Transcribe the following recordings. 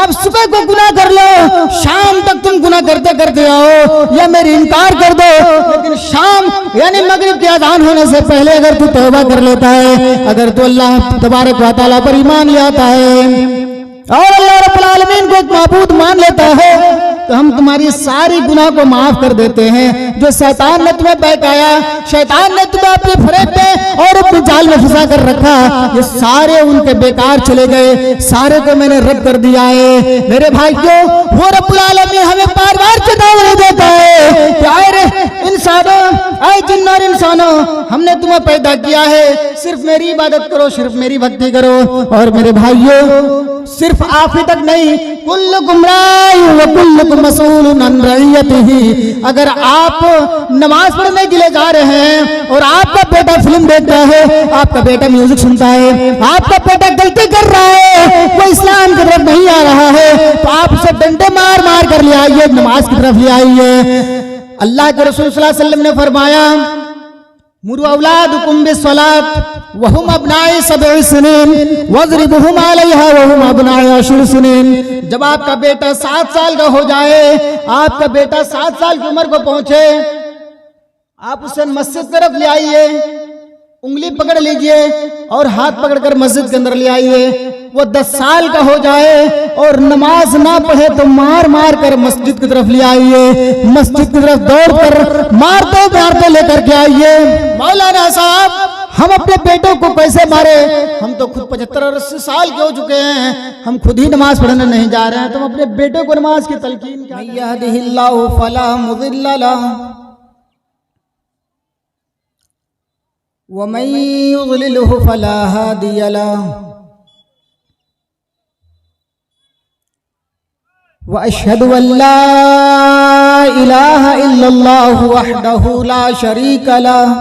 आप सुबह को गुनाह कर लो, शाम तक तुम गुनाह करते करते आओ या मेरी इनकार कर दो, लेकिन शाम यानी मगरिब की अज़ान होने से पहले अगर तू तौबा कर लेता है, अगर तू अल्लाह तबारक व तआला पर ईमान ले आता है और अल्लाह रब्बुल आलमीन को एक माबूद मान लेता है, तो हम तुम्हारी सारी गुनाह को माफ कर देते हैं। जो शैतान ने तुम्हें बहकाया, शैतान ने तुम्हें अपने फरेब में और अपने जाल में फंसा कर रखा, ये सारे उनके बेकार चले गए, सारे को मैंने रद्द कर दिया है। मेरे भाइयों, वो रब्बुल आलमीन हमें बार बार चेतावनी देता है कि आए रे इंसानों, आए जिन्न और इंसानों, हमने तुम्हें पैदा किया है, सिर्फ मेरी इबादत करो, सिर्फ मेरी भक्ति करो। और मेरे भाइयों, सिर्फ आप ही तक नहीं, कुल्लुकुम राइन व कुल्लुकुम मसऊलुन अन रइयतिही। अगर आप नमाज पढ़ने के लिए जा रहे हैं और आपका बेटा फिल्म देखता है, आपका बेटा म्यूजिक सुनता है, आपका बेटा गलती कर रहा है, वो इस्लाम की तरफ नहीं आ रहा है, तो आप उसे डंडे मार मार कर ले आइए, नमाज की तरफ ले आइए। अल्लाह के रसूल सल्लल्लाहु अलैहि वसल्लम ने फरमाया, मुरु औलादकुम बिस्सलात वहुम अबनाए सब'i सिनीन वज़रिबुहुम अलैहा वहुम अबनाए अशर सिनीन। जब आपका बेटा 7 साल का हो जाए, आपका बेटा 7 साल की उम्र को पहुंचे, आप उसे मस्जिद तरफ ले आइए, उंगली पकड़ लीजिए और हाथ पकड़कर मस्जिद के अंदर ले आइए। वो 10 साल का हो जाए और नमाज ना पढ़े तो मार मार कर मस्जिद की तरफ ले आइए, मस्जिद की तरफ दौड़ कर मारते लेकर के आइए। मौलाना साहब, हम अपने बेटों को कैसे मारे? हम तो खुद 75 और 80 साल के हो चुके हैं, हम खुद ही नमाज पढ़ने नहीं जा रहे हैं, तो हम अपने बेटों को नमाज की तलकीन क्या? यहदिहिल्लाहु फला मुदिल्ल लहु व मन युज़लिलहु फला हादिय लहु व अशहदु अल्ला इलाहा इल्लल्लाहु वहदहु ला शरीक लहु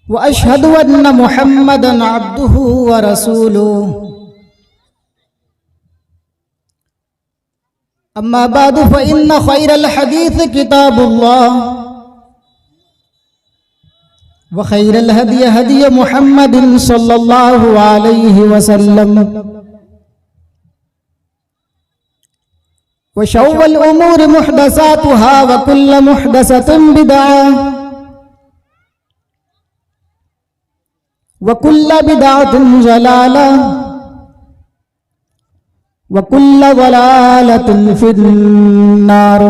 व अशहदु अन्न मुहम्मदन अब्दुहु व रसूलुहु। अम्मा बादु फ़इन्न ख़ैरल हदीस किताबुल्लाह व खैरल हदी हदी मुहम्मदिन सल्लल्लाहु अलैहि वसल्लम व शर्रुल उमूरि मुहदसातुहा व कुल्लु मुहदसतिन बिदअह व कुल्लु बिदअतिन ज़लालह व कुल्लु ज़लालतिन फिन्नार।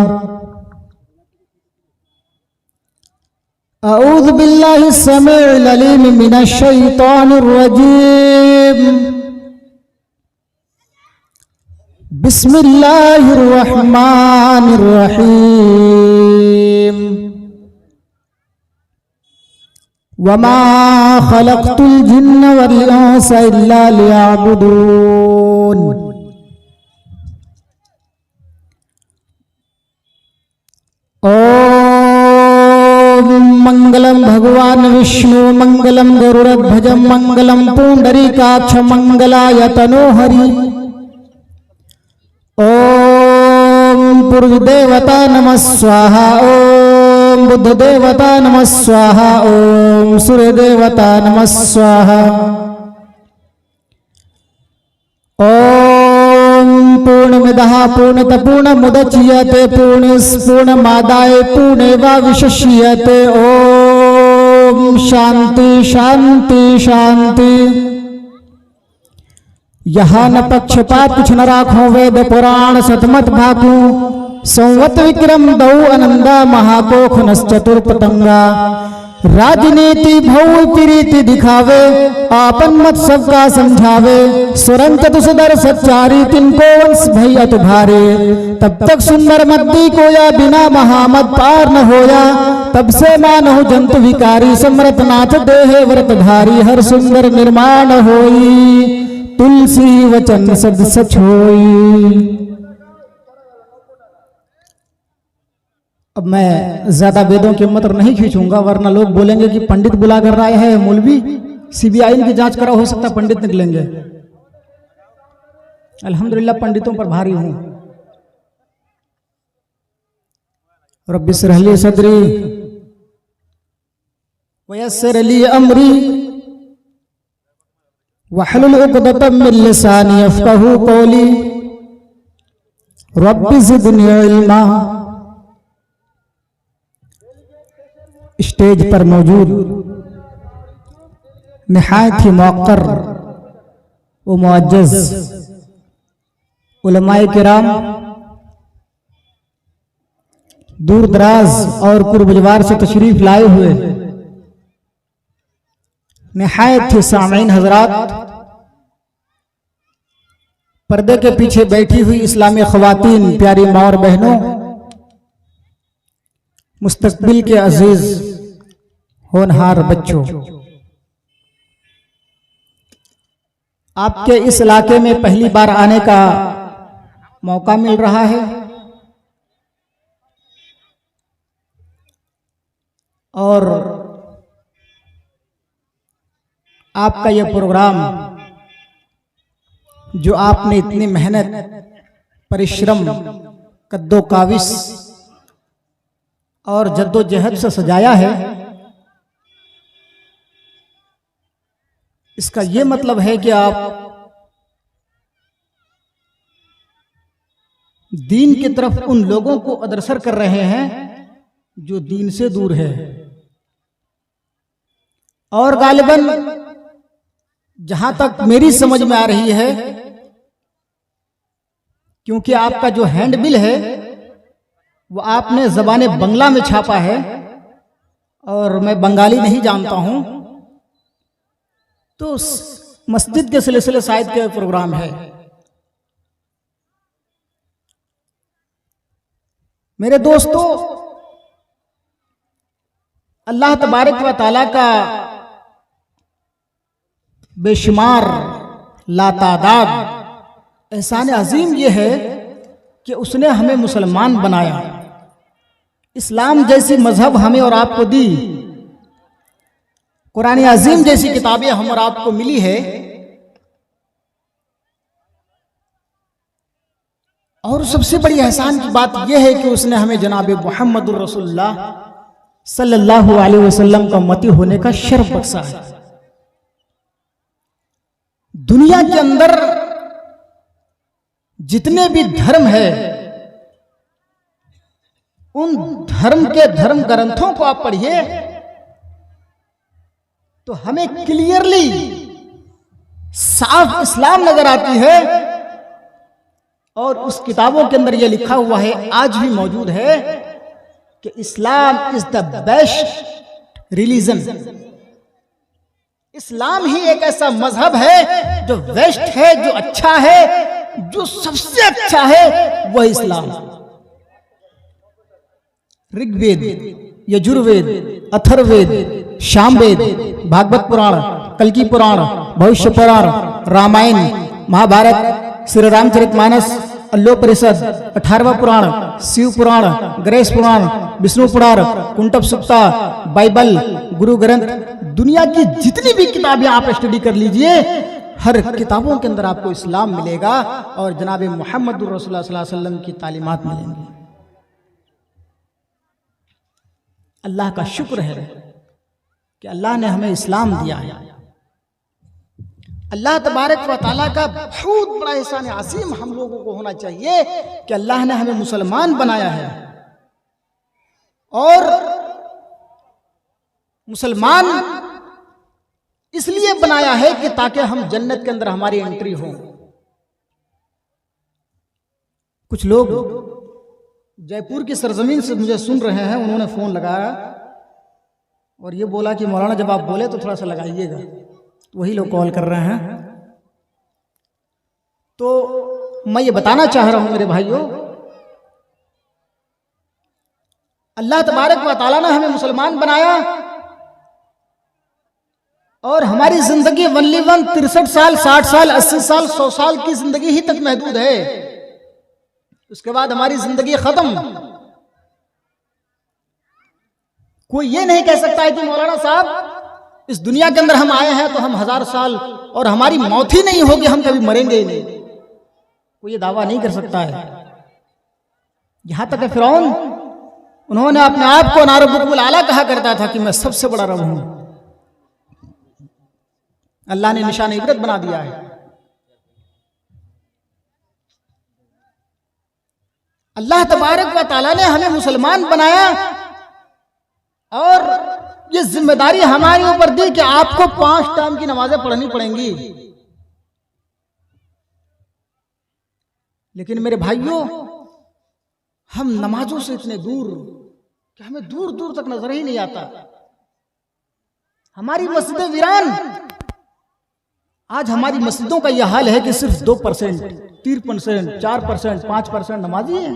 अऊज़ु बिल्लाहि समीउल अलीम मिनश शैतानिर रजीम। बिस्मिल्लाहिर रहमानिर रहीम। वमा खलक़तुल जिन्न वल इंसा इल्ला लियअबुदून। मंगलम भगवान विष्णु मंगलम गरुड़ध्वज मंगलम पुंडरीकाक्ष मंगलाय तनोहरि। ओम पूर्व देवता नमः स्वाहा, ओम बुद्ध देवता नमः स्वाहा, ओम सूर्य देवता नमः स्वाहा। ओम पूर्णमिदः पूर्णतः पूर्णमुदच्यते पूर्णमादाय पूर्णमेवावशिष्यते। ओम शांति शांति शांति। यहाँ न पक्षपात कुछ न राखो, वेद पुराण सतमत भाकू, संवत विक्रम दौ अनंदा महाकोख नश्चतुर पतंगा। राजनीति भव प्रीति दिखावे, आपन मत सबका समझावे, सुरंत तुसदर सच्चारी तिनको वंश भैया तुम्हारे। तब तक सुंदर मद्दी को या बिना महामद पार न होया, तब से मानव जंतु विकारी समरथ नाथ देहे व्रतधारी। हर सुंदर निर्माण होई, तुलसी वचन सद सच होई। अब मैं ज्यादा वेदों के मंत्र नहीं खींचूंगा, वरना लोग बोलेंगे कि पंडित बुला कर रहे हैं मौलवी, सीबीआई की जांच करा, हो सकता पंडित निकलेंगे। अल्हम्दुलिल्लाह पंडितों पर भारी हूं। रब्बि इश्रह ली सदरी व यस्सिर ली अमरी वहलुल उक़दतम मिन लिसानी यफ़क़हू क़ौली रब्बि ज़िदनी इल्मा। स्टेज पर मौजूद निहायत ही मौक़र व मुअज़्ज़ज़ उलमाए किराम, दूर दराज और कुर्बजवार से तशरीफ लाए हुए निहायत ही सामीन हजरात, पर्दे के पीछे बैठी हुई इस्लामी ख़वातीन, प्यारी माँ और बहनों, मुस्तक़बिल के अजीज होनहार बच्चों, आपके इस इलाके में पहली बार आने का मौका मिल रहा है और आपका यह प्रोग्राम जो आपने इतनी मेहनत, परिश्रम, कद्दो काविश और जद्दोजहद से सजाया है, इसका ये मतलब है कि आप दीन की तरफ उन लोगों को अग्रसर कर रहे हैं जो दीन से दूर है। और गालिबन जहां तक मेरी समझ में आ रही है, क्योंकि आपका जो हैंड बिल है वो आपने ज़बाने बंगला में छापा है और मैं बंगाली नहीं जानता हूं, तो मस्जिद के सिलसिले शायद के प्रोग्राम है। मेरे दोस्तों, अल्लाह तबारक व तआला का बेशुमार लातादाद एहसान अजीम यह है कि उसने हमें मुसलमान बनाया, इस्लाम जैसी मजहब हमें और आपको दी, कुरान अजीम जैसी किताबें हम और आपको मिली है, और सबसे बड़ी एहसान की बात यह है कि उसने हमें जनाब मुहम्मदुर रसूलुल्लाह सल्लल्लाहु अलैहि वसल्लम का उम्मती होने का शर्फ बख्शा है। दुनिया के अंदर जितने भी धर्म है, उन धर्म के धर्म ग्रंथों को आप पढ़िए तो हमें क्लियरली साफ इस्लाम नजर आती है, और उस किताबों के अंदर यह लिखा हुआ है, आज भी मौजूद है, कि Islam is the best religion. इस्लाम ही एक ऐसा मजहब है जो बेस्ट है, जो अच्छा है, जो सबसे अच्छा है, वह इस्लाम। ऋग्वेद, यजुर्वेद, अथर्ववेद, सामवेद, भागवत पुराण, कल्की पुराण, भविष्य पुराण, रामायण, महाभारत, श्री रामचरितमानस, अल्लोपनिषद, 18वां पुराण, शिव पुराण, गणेश पुराण, विष्णु पुराण, कुंटब सुक्ता, बाइबल, गुरु ग्रंथ, दुनिया की जितनी भी किताबें आप स्टडी कर लीजिए, हर किताबों के अंदर आपको इस्लाम मिलेगा और जनाब मुहम्मदुर रसूलुल्लाह सल्लल्लाहु अलैहि वसल्लम की तालीमात मिलेंगी। अल्लाह का शुक्र है कि अल्लाह ने हमें इस्लाम दिया है। अल्लाह तबारक व तआला का बहुत बड़ा एहसान अज़ीम हम लोगों को होना चाहिए कि अल्लाह ने हमें मुसलमान बनाया है, और मुसलमान इसलिए बनाया है कि ताकि हम जन्नत के अंदर हमारी एंट्री हो। कुछ लोग जयपुर की सरजमीन से मुझे सुन रहे हैं, उन्होंने फोन लगाया और ये बोला कि मौलाना जब आप बोले तो थोड़ा सा लगाइएगा, वही लोग कॉल कर रहे हैं। तो मैं ये बताना चाह रहा हूं मेरे भाइयों, अल्लाह तबारक व तआला ने हमें मुसलमान बनाया, और हमारी जिंदगी वनली 63 साल, 60 साल, 80 साल, 100 साल की जिंदगी ही तक महदूद है। उसके बाद हमारी जिंदगी खत्म। कोई ये नहीं कह सकता है कि मौलाना साहब इस दुनिया के अंदर हम आए हैं तो हम 1000 साल और हमारी मौत ही नहीं होगी, हम कभी मरेंगे ही नहीं। कोई ये दावा नहीं कर सकता है। यहां तक फिरौन, उन्होंने अपने आप को अना रब्बुकुल आला कहा करता था कि मैं सबसे बड़ा रब हूं। अल्लाह ने निशान इबरत बना दिया है। अल्लाह तबारक व तआला ने हमें मुसलमान बनाया और ये जिम्मेदारी हमारे ऊपर दी कि आपको 5 टाइम की नमाजें पढ़नी पड़ेंगी। लेकिन मेरे भाइयों, हम नमाजों से इतने दूर कि हमें दूर दूर तक नजर ही नहीं आता। हमारी मस्जिदें वीरान। आज हमारी मस्जिदों का यह हाल है कि सिर्फ 2%, 3%, 4%, 5% नमाजी हैं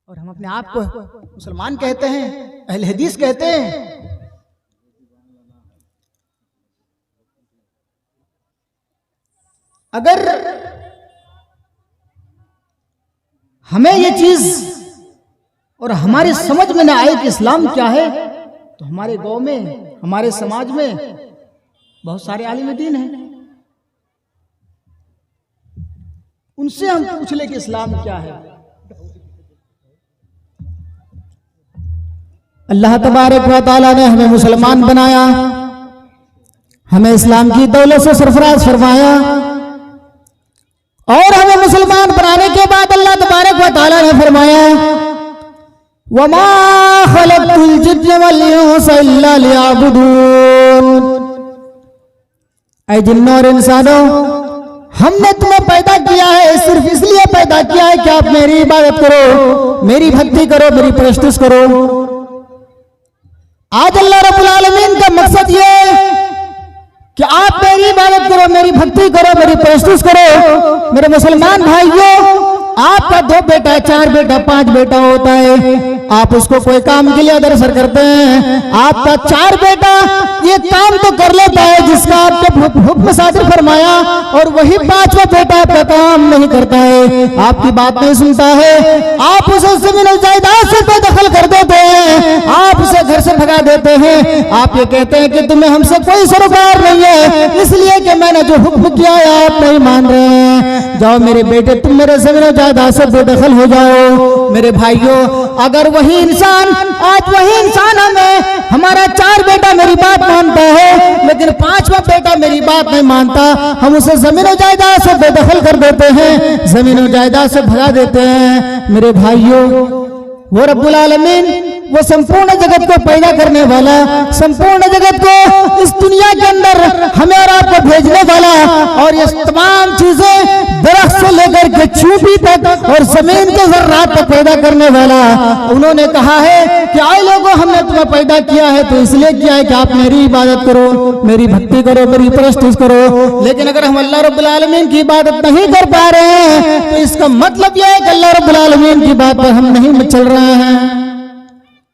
और हम अपने आप को मुसलमान कहते हैं, अहले हदीस कहते हैं। अगर हमें ये चीज और हमारी समझ में ना आए कि इस्लाम क्या है, तो हमारे गांव में, हमारे समाज में बहुत सारे आलिम दीन हैं, उनसे हम पूछ ले कि इस्लाम क्या है। अल्लाह तबारक व तआला ने हमें मुसलमान बनाया, हमें इस्लाम की दौलत से सरफराज फरमाया और हमें मुसलमान बनाने के बाद अल्लाह तबारक व तआला ने फरमाया, वमा खलक़तुल जिन्न वल इंसा इल्ला लियअबुदून। ऐ जिन्नों और इंसानों, हमने तुम्हें पैदा किया है, सिर्फ इसलिए पैदा किया है कि आप मेरी इबादत करो, मेरी भक्ति करो, मेरी परस्तिश करो। आज अल्लाह रब्बुल आलमीन का मकसद ये है कि आप मेरी इबादत करो, मेरी भक्ति करो, मेरी परस्तिश करो। मेरे मुसलमान भाइयों, आपका 2 बेटा, 4 बेटा, 5 बेटा होता है, आप उसको कोई काम के लिए अग्रसर करते हैं। आपका 4 बेटा ये काम तो कर लेता है जिसका आपने हुक्म सादिर फरमाया, और वही 5वां बेटा आपका काम नहीं करता है, आपकी बात नहीं सुनता है, आप उसे ज़मीन और जायदाद से बेदखल कर देते हैं, आप उसे घर से भगा देते हैं। आप ये कहते हैं कि तुम्हें हमसे कोई सरोकार नहीं है, इसलिए कि मैंने जो हुक्म किया है आप नहीं मान रहे हैं। जाओ मेरे बेटे, तुम मेरे ज़मीन और जायदाद से बेदखल हो जाओ। मेरे भाइयों, अगर वही इंसान, आज वही इंसान हमें, हमारा 4 बेटा मेरी बात मानता है लेकिन 5वां बेटा मेरी बात नहीं मानता, हम उसे जमीन और जायदाद से बेदखल कर देते हैं, जमीन और जायदाद से भगा देते हैं। मेरे भाइयों, वो रब्बुल आलमीन, वो संपूर्ण जगत को पैदा करने वाला, संपूर्ण जगत को इस दुनिया के अंदर हमें और आपको भेजने वाला, और ये तमाम चीजें दरख्त से लेकर के चूंटी तक और जमीन के जर्रात तक पैदा करने वाला, उन्होंने कहा है कि आए लोगों, हमने तुम्हें पैदा किया है तो इसलिए किया है कि आप मेरी इबादत करो, मेरी भक्ति करो, मेरी परस्तिश करो। लेकिन अगर हम अल्लाह रब्बुल आलमीन की इबादत नहीं कर पा रहे हैं तो इसका मतलब यह है कि अल्लाह रब्बुल आलमीन की बात पर हम नहीं चल रहे हैं,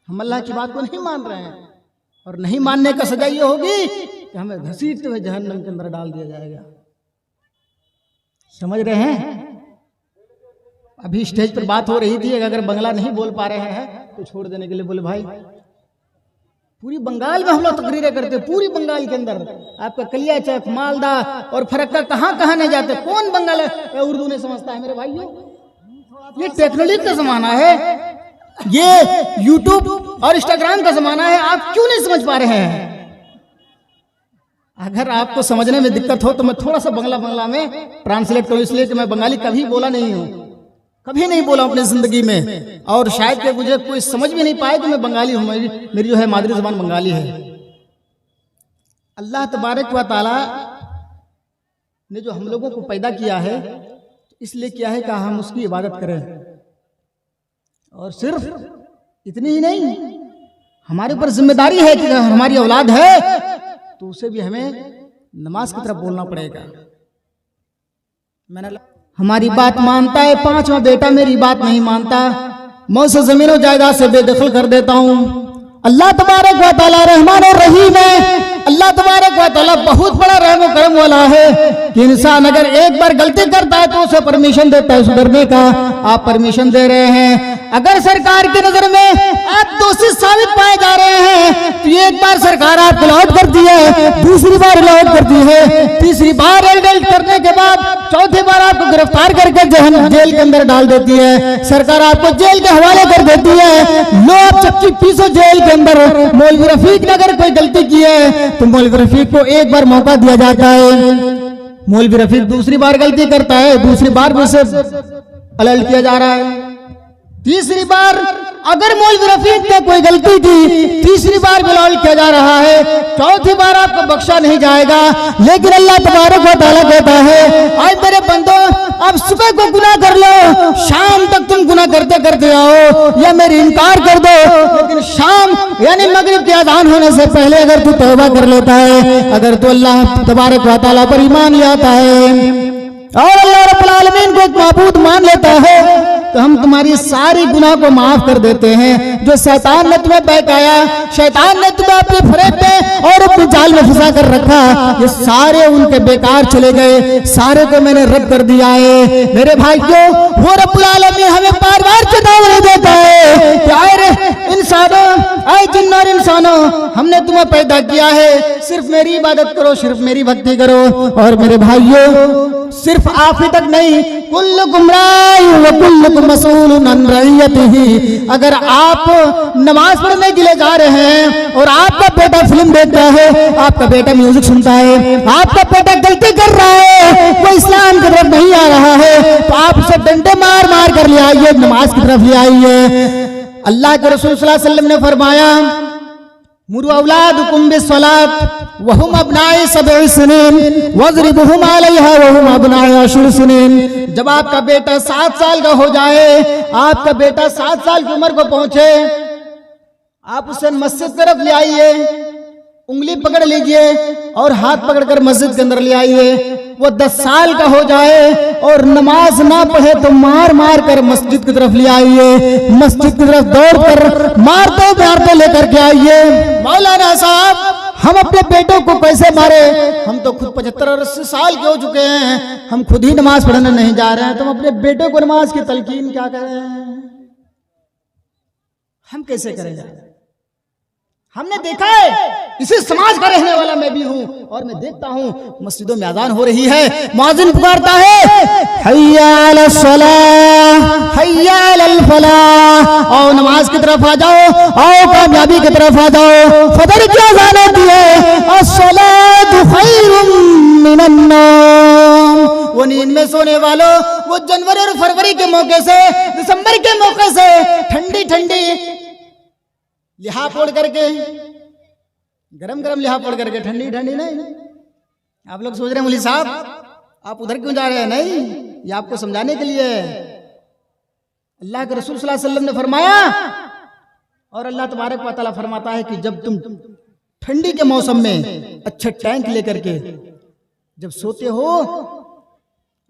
हम अल्लाह की बात को नहीं मान रहे हैं। और नहीं मानने का सजा ये होगी कि हमें घसीटते हुए जहन्नम के अंदर डाल दिया जाएगा। समझ रहे हैं? अभी स्टेज पर बात हो रही थी, अगर बंगला नहीं बोल पा रहे हैं तो छोड़ देने के लिए बोले भाई, पूरी बंगाल में हम लोग तकरीरें करते, पूरी बंगाल के अंदर आपका कलियाचक, मालदा और फरक्का कहाँ कहाँ नहीं जाते, कौन बंगाल उर्दू नहीं समझता है। मेरे भाइयों, ये टेक्नोलॉजी का जमाना है, ये यूट्यूब और इंस्टाग्राम का जमाना है, आप क्यों नहीं समझ पा रहे हैं? अगर आपको समझने में दिक्कत हो तो मैं थोड़ा सा बंगला में ट्रांसलेट करूं, इसलिए कि मैं बंगाली कभी बोला नहीं हूं, कभी नहीं बोला अपनी जिंदगी में, और शायद कि मुझे कोई समझ भी नहीं पाए कि मैं बंगाली हूं। मेरी जो है मादरी जबान बंगाली है। अल्लाह तबारक व तआला ने जो हम लोगों को पैदा किया है इसलिए किया है कि हम उसकी इबादत करें, और सिर्फ इतनी ही नहीं, हमारे ऊपर जिम्मेदारी है कि हमारी औलाद है तो उसे भी हमें नमाज की तरफ बोलना पड़ेगा। मैंने हमारी बात मानता है, 5वां बेटा मेरी बात नहीं मानता, मैं उसे जमीन और जायदाद से बेदखल कर देता हूँ। अल्लाह तबारक व तआला रहमान और रहीम है। अल्लाह तबारक व तआला बहुत बड़ा रहम और करम वाला है कि इंसान अगर एक बार गलती करता है तो उसे परमिशन देता है सुधरने का। आप परमिशन दे रहे हैं। अगर सरकार की नजर में आप दोषी साबित पाए जा रहे हैं तो एक बार सरकार आपको लॉक करती है, दूसरी बार लॉक करती है, तीसरी बार एल्डल्ट करने के बाद चौथी बार आपको गिरफ्तार करके जेल के अंदर डाल देती है। सरकार आपको जेल के हवाले कर देती है। लो आप चक्की पीसो जेल के अंदर। मौलवी रफीक ने अगर कोई गलती की है तो मौलवी रफीक को एक बार मौका दिया जाता है। मौलवी रफीक दूसरी बार गलती करता है, दूसरी बार भी उसे अलर्ट किया जा रहा है। तीसरी बार अगर मौलवी रफीक ने कोई गलती की, तीसरी बार भी अलर्ट किया जा रहा है। चौथी बार आपको बख्शा नहीं जाएगा। लेकिन अल्लाह तबारक व तआला कहता है, आए मेरे बंदो, अब सुबह को गुनाह कर लो, शाम तक तुम गुनाह करते करते आओ या मेरी इनकार कर दो, लेकिन शाम यानी मगरिब की अज़ान होने से पहले अगर तू तौबा कर लेता है, अगर तू अल्लाह तबारक व तआला पर ईमान ले आता है और अल्लाह रब्बुल आलमीन को एक माबूद मान लेता है, तो हम तुम्हारी सारी गुनाह को माफ कर देते हैं। जो शैतान ने तुम्हें बहकाया, शैतान ने तुम्हें अपने फरेब में और अपने जाल में फंसा कर रखा, ये सारे उनके बेकार चले गए, सारे को मैंने रद्द कर दिया है। मेरे भाइयों, वो रब्बुल आलमीन हमें बार बार चेतावनी देता है कि आए रे इंसानों, आए जिन्न और इंसानों, हमने तुम्हें पैदा किया है, सिर्फ मेरी इबादत करो, सिर्फ मेरी भक्ति करो। और मेरे भाइयों, सिर्फ आप ही तक नहीं, कुल्लुकुम राइन व कुल्लुकुम मसऊलुन अन रइयतिही। अगर आप नमाज पढ़ने के लिए जा रहे हैं और आपका बेटा फिल्म देखता है, आपका बेटा म्यूजिक सुनता है, आपका बेटा गलती कर रहा है, वो इस्लाम की तरफ नहीं आ रहा है, तो आप उसे डंडे मार मार कर ले आइए, नमाज की तरफ ले आइए। अल्लाह के रसूल सल्लल्लाहु अलैहि वसल्लम ने फरमाया, मुरू औलादकुम बिस्सलात वहुम अबनाए सब'i सिनीन वज़रिबुहुम अलैहा वहुम अबनाए अशर सिनीन। जब आपका बेटा 7 साल का हो जाए, आपका बेटा 7 साल की उम्र को पहुंचे, आप उसे मस्जिद तरफ ले आइए, उंगली पकड़ लीजिए और हाथ पकड़कर मस्जिद के अंदर ले आइए। वो 10 साल का हो जाए और नमाज ना पढ़े तो मार मार कर मस्जिद की तरफ ले आइए, मस्जिद की तरफ दौड़ कर मारते लेकर के आइए। मौलाना साहब, हम अपने बेटों को कैसे मारे? हम तो खुद 75 और 80 साल के हो चुके हैं, हम खुद ही नमाज पढ़ने नहीं जा रहे हैं, तो हम अपने बेटों को नमाज की तलकीन क्या करें? हम कैसे करेंगे? हमने देखा है, इसी समाज का रहने वाला मैं भी हूँ, और मैं देखता हूँ मस्जिदों में अज़ान हो रही है, मुअज्जिन पुकारता है, हय्या अलस सलाह हय्या अलल फलाह, आओ नमाज की तरफ आ जाओ, आओ कामयाबी की तरफ आ जाओ। फजर की अज़ान होती है, अस्सलातु खैरुम मिनन नौम। वो नींद में सोने वालों, वो जनवरी और फरवरी के मौके से, दिसंबर के मौके से ठंडी ठंडी लिहाफ ओढ़ करके, गरम गरम लिहाफ ओढ़ करके, ठंडी ठंडी नहीं। आप लोग सोच रहे हैं मौलवी साहब आप उधर क्यों जा रहे हैं? नहीं, ये आपको समझाने के लिए। अल्लाह के रसूल सल्लल्लाहु अलैहि वसल्लम ने फरमाया, और अल्लाह तबारक व तआला फरमाता है कि जब तुम ठंडी के मौसम में अच्छे टैंक लेकर के जब सोते हो,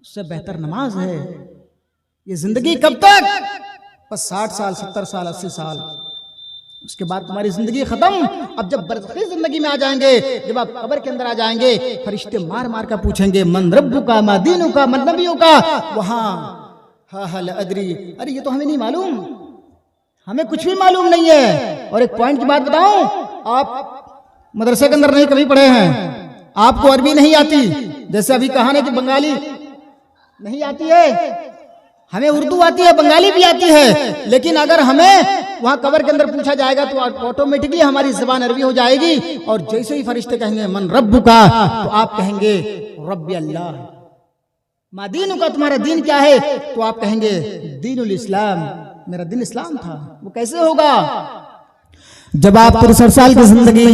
उससे बेहतर नमाज है। ये जिंदगी कब तक? बस 60 साल, 70 साल, 80 साल, उसके बाद तुम्हारी जिंदगी खत्म। अब जब बरज़खी जिंदगी में आ जाएंगे, जब आप कब्र के अंदर आ जाएंगे, फरिश्ते मार मार कर पूछेंगे, मन रब्बुका मा दीनुका मन नबियुका। वहां हा हल अदरी, अरे ये तो हमें नहीं मालूम, हमें कुछ भी मालूम नहीं है। और एक पॉइंट की बात बताऊं, आप मदरसे के अंदर नहीं कभी पढ़े हैं, आपको अरबी नहीं आती, जैसे अभी कहा ना कि बंगाली नहीं आती है, हमें उर्दू आती है, बंगाली भी आती है, लेकिन अगर हमें वहां कब्र के अंदर पूछा जाएगा तो ऑटोमेटिकली हमारी ज़बान अरबी हो जाएगी। और जैसे ही फरिश्ते कहेंगे मन रब्बुका, तो आप कहेंगे रब्बी अल्लाह। मा दीनुका, तुम्हारा दीन क्या है? तो आप कहेंगे दीनुल इस्लाम, मेरा दिन इस्लाम था। वो कैसे होगा? जब आप 63 साल की जिंदगी,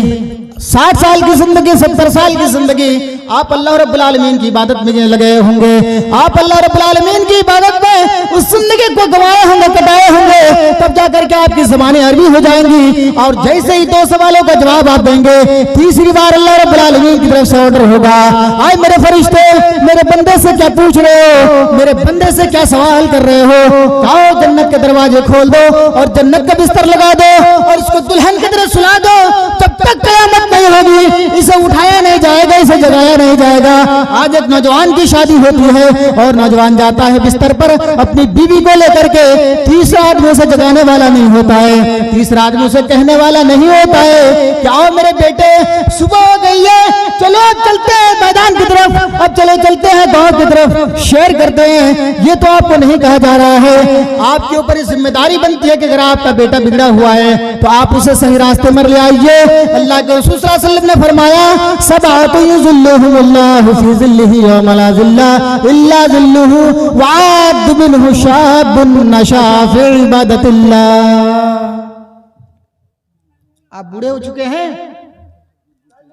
60 साल की जिंदगी, 70 साल की जिंदगी आप अल्लाह रब्बुल आलमीन की इबादत में लगे होंगे, आप अल्लाह रब्बुल आलमीन की इबादत में उस जिंदगी को गंवाए होंगे, कटाए होंगे, तब जाकर के आपकी ज़बानें अरबी हो जाएंगी। और जैसे ही 2 सवालों का जवाब आप देंगे, तीसरी बार अल्लाह रब्बुल आलमीन की तरफ से ऑर्डर होगा, आए मेरे फरिश्ते, मेरे बंदे से क्या पूछ रहे हो, मेरे बंदे से क्या सवाल कर रहे हो? आओ जन्नत के दरवाजे खोल दो और जन्नत का बिस्तर लगा दो और इसको दुल्हन की तरह सुला दो। जब तक कयामत नहीं होगी, इसे उठाया नहीं जाएगा, इसे जगाया नहीं जाएगा। आज एक नौजवान की शादी होती है और नौजवान जाता है बिस्तर पर अपनी बीवी को लेकर के, तीसरा आदमी उसे जगाने वाला नहीं होता है, तीसरा आदमी उसे कहने वाला नहीं होता है कि आओ मेरे बेटे, सुबह हो गई है, चलो चलते हैं मैदान की तरफ, अब चले चलते हैं गांव की तरफ, शेयर करते हैं। ये तो आपको नहीं कहा जा रहा है, आपके ऊपर इस जिम्मेदारी बनती है कि अगर आपका बेटा बिगड़ा हुआ है तो आप उसे सही रास्ते में ले आइए। अल्लाह के रसूल सल्लल्लाहु अलैहि वसल्लम ने फरमाया, सबातु युज़िल्लुहुमुल्लाहु फी ज़िल्लिही यौमा ला ज़िल्ला इल्ला ज़िल्लुहु वअद मिनहु शाबुन नशा फी इबादतिल्लाह। आप बूढ़े हो चुके हैं,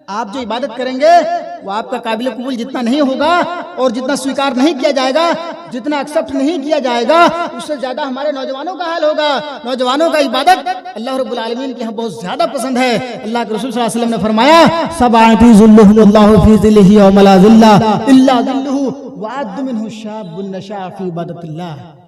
आप जो इबादत करेंगे वो आपका काबिल कबूल जितना नहीं होगा और जितना स्वीकार नहीं किया जाएगा, जितना एक्सेप्ट नहीं किया जाएगा, उससे ज्यादा हमारे नौजवानों का हाल होगा। नौजवानों का इबादत अल्लाह रब्बुल आलमीन के यहाँ बहुत ज्यादा पसंद है। अल्लाह के रसूल सल्लल्लाहु अलैहि वसल्लम ने फरमाया, सबाअतु युज़िल्लुहुमुल्लाहु फी ज़िल्लिही यौमा ला ज़िल्ला इल्ला ज़िल्लुहु वअद मिनहु शाबुन नशा फी इबादतिल्लाह।